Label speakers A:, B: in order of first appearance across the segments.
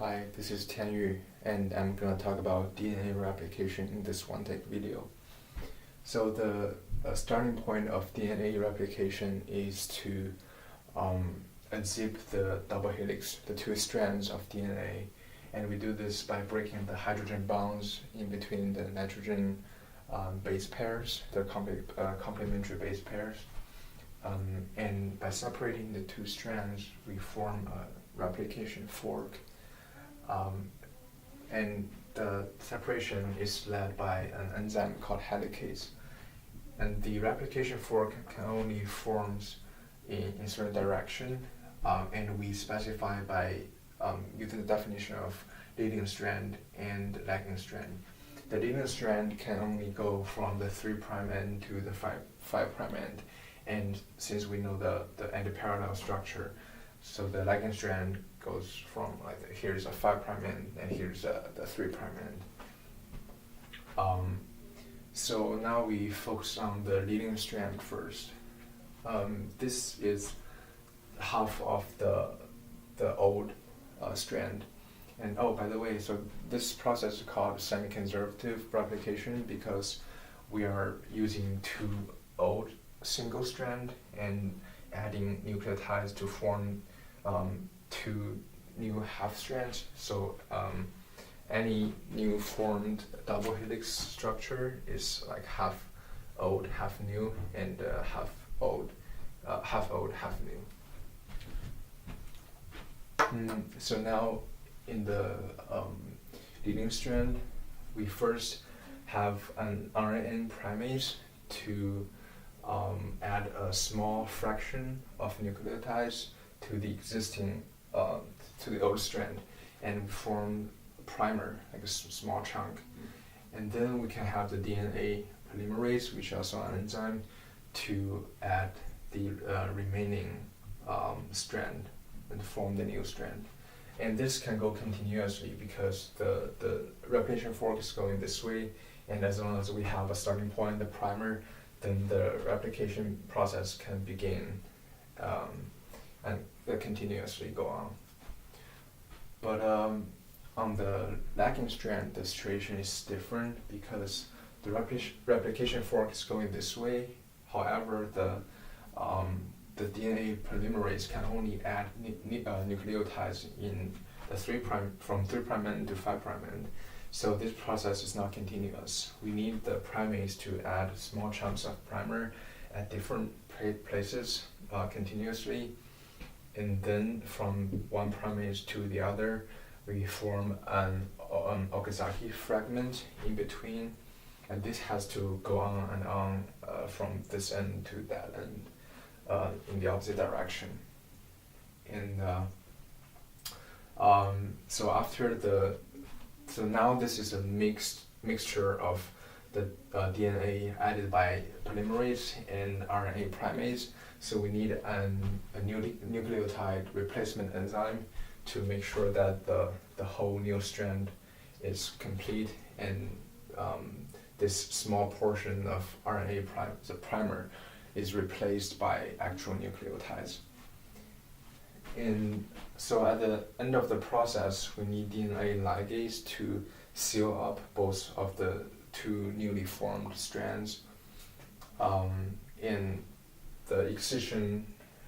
A: Hi, this is Tianyu, and I'm gonna talk about DNA replication in this one-take video. So the starting point of DNA replication is to unzip the double helix, the two strands of DNA, and we do this by breaking the hydrogen bonds in between the nitrogen base pairs, the complementary base pairs, and by separating the two strands, we form a replication fork. And the separation is led by an enzyme called helicase. And the replication fork can only form in certain direction, and we specify by using the definition of leading strand and lagging strand. The leading strand can only go from the 3' end to the 5' end, and since we know the antiparallel structure, so the lagging strand goes from here's a 5' end and here's the 3' end. So now we focus on the leading strand first. This is half of the old strand. And oh, by the way, so this process is called semi-conservative replication because we are using two old single strand and adding nucleotides to form two new half strands. So any new formed double helix structure is like half old, half new, and half old, half new. So now in the leading strand, we first have an RNA primase to add a small fraction of nucleotides to the existing, to the old strand, and form a primer, like a small chunk. And then we can have the DNA polymerase, which is also an enzyme, to add the remaining strand and form the new strand. And this can go continuously because the replication fork is going this way, and as long as we have a starting point, the primer, then the replication process can begin and continuously go on. But on the lagging strand, the situation is different because the replication fork is going this way. However, the DNA polymerase can only add nucleotides in the 3' from 3' end to 5' end. So this process is not continuous. We need the primase to add small chunks of primer at different places continuously, and then from one primase to the other, we form an Okazaki fragment in between, and this has to go on and on from this end to that end in the opposite direction. And so now this is a mixture of the DNA added by polymerase and RNA primase. So we need a nucleotide replacement enzyme to make sure that the whole new strand is complete, and this small portion of RNA the primer is replaced by actual nucleotides. And so at the end of the process, we need DNA ligase to seal up both of the two newly formed strands. And the excision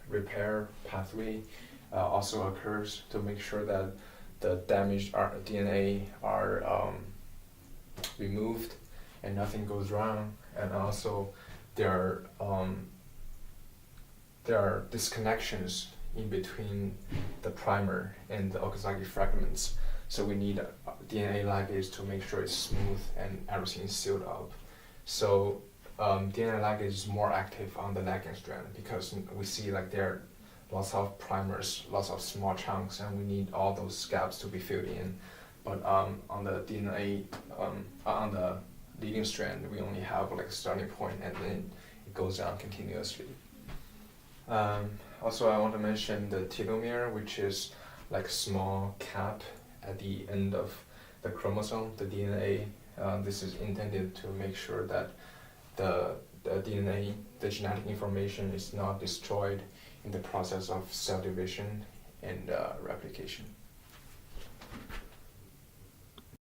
A: repair pathway also occurs to make sure that the damaged DNA are removed and nothing goes wrong. And also there are disconnections in between the primer and the Okazaki fragments. So we need a DNA ligase to make sure it's smooth and everything is sealed up. So DNA ligase is more active on the lagging strand because we see like there are lots of primers, lots of small chunks, and we need all those gaps to be filled in. But on the DNA, on the leading strand, we only have like a starting point, and then it goes on continuously. Also, I want to mention the telomere, which is like a small cap at the end of the chromosome, the DNA. This is intended to make sure that the DNA, the genetic information, is not destroyed in the process of cell division and replication.